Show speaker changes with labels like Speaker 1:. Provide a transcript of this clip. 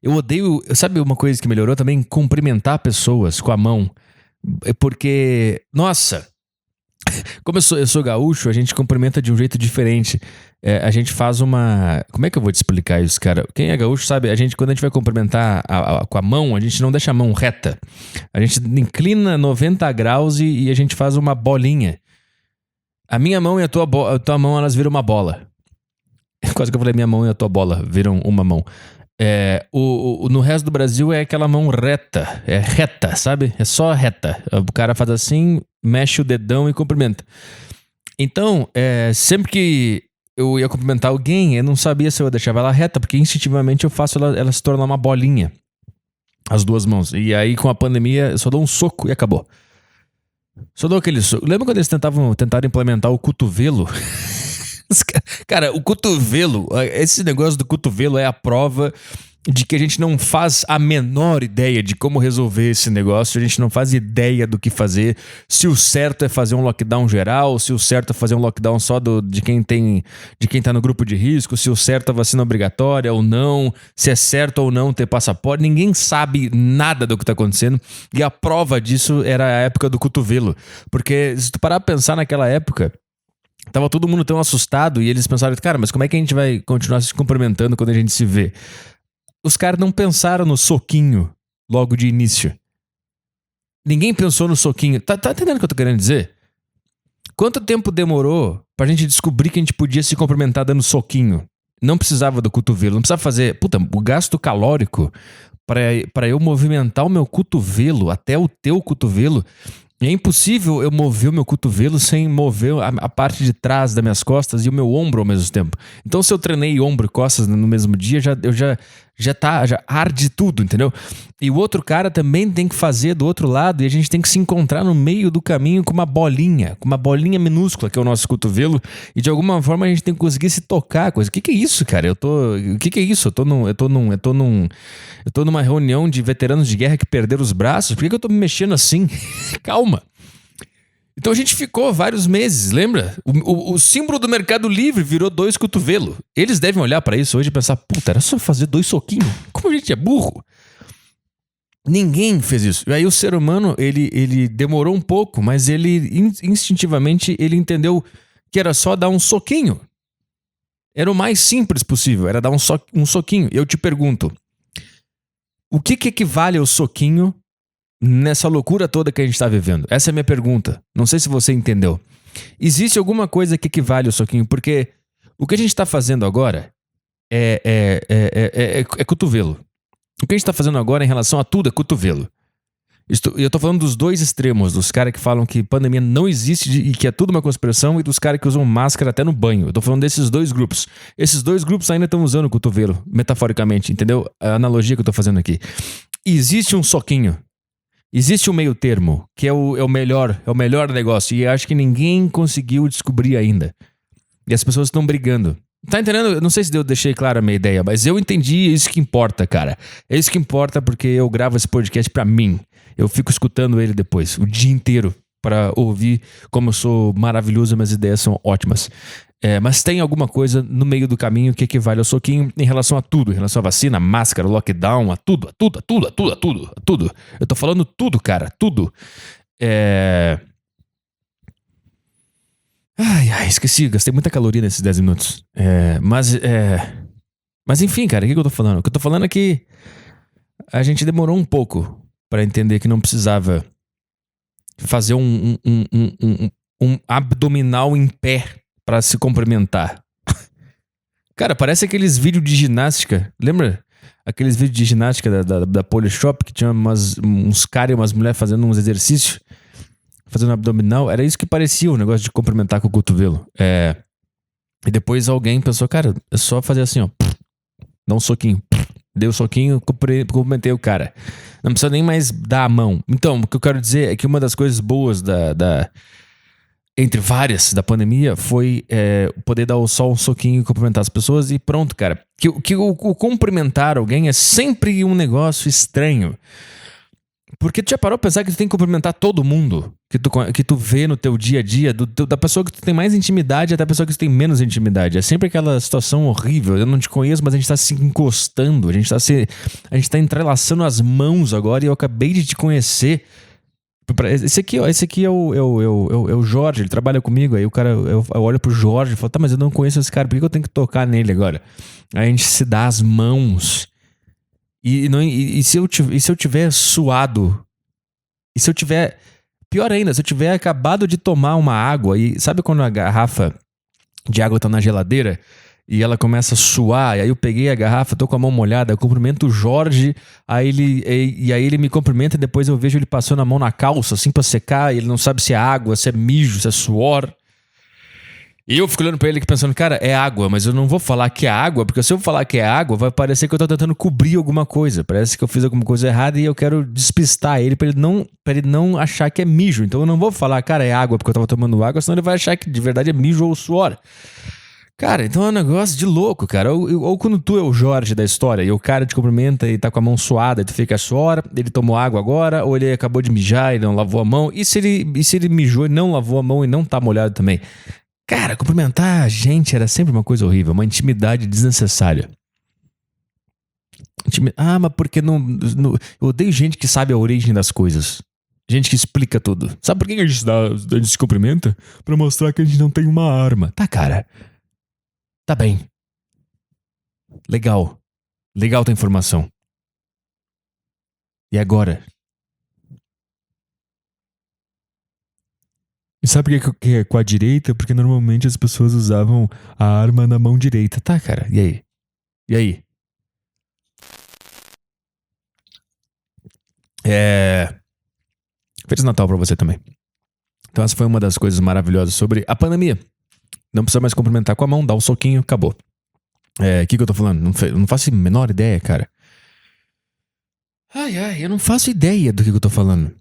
Speaker 1: Eu odeio. Sabe uma coisa que melhorou também? Cumprimentar pessoas com a mão. Porque, nossa, como eu sou gaúcho, a gente cumprimenta de um jeito diferente. A gente faz uma. Como é que eu vou te explicar isso, cara? Quem é gaúcho sabe, quando a gente vai cumprimentar com a mão, a gente não deixa a mão reta. A gente inclina 90 graus e a gente faz uma bolinha. A minha mão e a tua mão, elas viram uma bola. Quase que eu falei, minha mão e a tua bola viram uma mão. No resto do Brasil é aquela mão reta. É reta, sabe? É só reta. O cara faz assim, mexe o dedão e cumprimenta. Então, sempre que eu ia cumprimentar alguém, eu não sabia se eu deixava ela reta, porque instintivamente eu faço ela se tornar uma bolinha. As duas mãos. E aí, com a pandemia, eu só dou um soco e acabou. Só dou aquele soco. Lembra quando eles tentaram implementar o cotovelo? Cara, o cotovelo, esse negócio do cotovelo é a prova de que a gente não faz a menor ideia de como resolver esse negócio, a gente não faz ideia do que fazer, se o certo é fazer um lockdown geral, se o certo é fazer um lockdown só de quem tá no grupo de risco, se o certo é vacina obrigatória ou não, se é certo ou não ter passaporte, ninguém sabe nada do que tá acontecendo, e a prova disso era a época do cotovelo, porque se tu parar pra pensar naquela época, tava todo mundo tão assustado e eles pensaram, cara, mas como é que a gente vai continuar se cumprimentando quando a gente se vê? Os caras não pensaram no soquinho logo de início. Ninguém pensou no soquinho. Tá entendendo o que eu tô querendo dizer? Quanto tempo demorou pra gente descobrir que a gente podia se cumprimentar dando soquinho? Não precisava do cotovelo, não precisava fazer... Puta, o gasto calórico pra eu movimentar o meu cotovelo até o teu cotovelo... É impossível eu mover o meu cotovelo sem mover a parte de trás das minhas costas e o meu ombro ao mesmo tempo. Então, se eu treinei ombro e costas no mesmo dia, já arde tudo, entendeu? E o outro cara também tem que fazer do outro lado e a gente tem que se encontrar no meio do caminho com uma bolinha minúscula que é o nosso cotovelo e de alguma forma a gente tem que conseguir se tocar. O que é isso, cara? O que é isso? Eu tô numa reunião de veteranos de guerra que perderam os braços. Por que eu tô me mexendo assim? Calma. Então a gente ficou vários meses, lembra? O símbolo do Mercado Livre virou 2 cotovelos. Eles devem olhar pra isso hoje e pensar, puta, era só fazer 2 soquinhos. Como a gente é burro? Ninguém fez isso. E aí o ser humano, ele demorou um pouco, mas ele instintivamente ele entendeu que era só dar um soquinho. Era o mais simples possível, era dar um soquinho. Eu te pergunto, o que equivale ao soquinho nessa loucura toda que a gente está vivendo? Essa é a minha pergunta. Não sei se você entendeu. Existe alguma coisa que equivale ao soquinho? Porque o que a gente está fazendo agora é cotovelo. O que a gente está fazendo agora em relação a tudo é cotovelo. Eu tô falando dos dois extremos, dos caras que falam que pandemia não existe e que é tudo uma conspiração e dos caras que usam máscara até no banho. Eu tô falando desses dois grupos. Esses dois grupos ainda estão usando o cotovelo, metaforicamente, entendeu? A analogia que eu tô fazendo aqui. E existe um soquinho. Existe um meio termo, que é o melhor negócio. E acho que ninguém conseguiu descobrir ainda. E as pessoas estão brigando. Tá entendendo? Eu não sei se eu deixei clara a minha ideia, mas eu entendi isso que importa, cara. É isso que importa porque eu gravo esse podcast pra mim. Eu fico escutando ele depois, o dia inteiro, pra ouvir como eu sou maravilhoso e minhas ideias são ótimas. Mas tem alguma coisa no meio do caminho que equivale ao soquinho em relação a tudo. Em relação à vacina, máscara, lockdown, a tudo. Eu tô falando tudo, cara, tudo. Esqueci, gastei muita caloria nesses 10 minutos. Mas enfim, cara, o que eu tô falando? O que eu tô falando é que a gente demorou um pouco pra entender que não precisava fazer um abdominal em pé pra se cumprimentar. Cara, parece aqueles vídeos de ginástica. Lembra? Aqueles vídeos de ginástica da Polishop que tinha uns caras e umas mulheres fazendo uns exercícios, fazendo abdominal. Era isso que parecia o negócio de cumprimentar com o cotovelo. E depois alguém pensou, cara, é só fazer assim, ó. Dá um soquinho. Dei o soquinho, cumprimentei o cara. Não precisa nem mais dar a mão. Então, o que eu quero dizer é que uma das coisas boas entre várias da pandemia foi poder dar só um soquinho e cumprimentar as pessoas e pronto, cara. Que o cumprimentar alguém é sempre um negócio estranho. Porque tu já parou pra pensar que tu tem que cumprimentar todo mundo que tu vê no teu dia a dia, da pessoa que tu tem mais intimidade até a pessoa que tu tem menos intimidade. É sempre aquela situação horrível. Eu não te conheço, mas a gente tá se encostando, a gente tá entrelaçando as mãos agora e eu acabei de te conhecer. Esse aqui é o Jorge, ele trabalha comigo. Aí o cara, eu olho pro Jorge e falo, tá, mas eu não conheço esse cara, por que eu tenho que tocar nele agora? Aí a gente se dá as mãos. E se eu tiver suado? E se eu tiver. Pior ainda, se eu tiver acabado de tomar uma água e sabe quando a garrafa de água tá na geladeira e ela começa a suar, e aí eu peguei a garrafa, tô com a mão molhada, eu cumprimento o Jorge, aí ele me cumprimenta e depois eu vejo ele passando a mão na calça, assim pra secar, e ele não sabe se é água, se é mijo, se é suor. E eu fico olhando pra ele aqui pensando, cara, é água, mas eu não vou falar que é água, porque se eu falar que é água, vai parecer que eu tô tentando cobrir alguma coisa. Parece que eu fiz alguma coisa errada e eu quero despistar ele pra ele não achar que é mijo. Então eu não vou falar, cara, é água porque eu tava tomando água, senão ele vai achar que de verdade é mijo ou suor. Cara, então é um negócio de louco, cara. Ou quando tu é o Jorge da história e o cara te cumprimenta e tá com a mão suada e tu fica suor, ele tomou água agora, ou ele acabou de mijar e não lavou a mão. E se ele mijou e não lavou a mão e não tá molhado também? Cara, cumprimentar a gente era sempre uma coisa horrível, uma intimidade desnecessária. Mas porque eu odeio gente que sabe a origem das coisas. Gente que explica tudo. Sabe por que a gente se cumprimenta? Pra mostrar que a gente não tem uma arma. Tá, cara. Tá bem. Legal. Legal tua informação. E agora? E sabe por que é com a direita? Porque normalmente as pessoas usavam a arma na mão direita. Tá, cara. E aí? E aí? Feliz Natal pra você também. Então essa foi uma das coisas maravilhosas sobre a pandemia. Não precisa mais cumprimentar com a mão, dá um soquinho, acabou. O que eu tô falando? Não faço a menor ideia, cara. Ai, eu não faço ideia do que eu tô falando.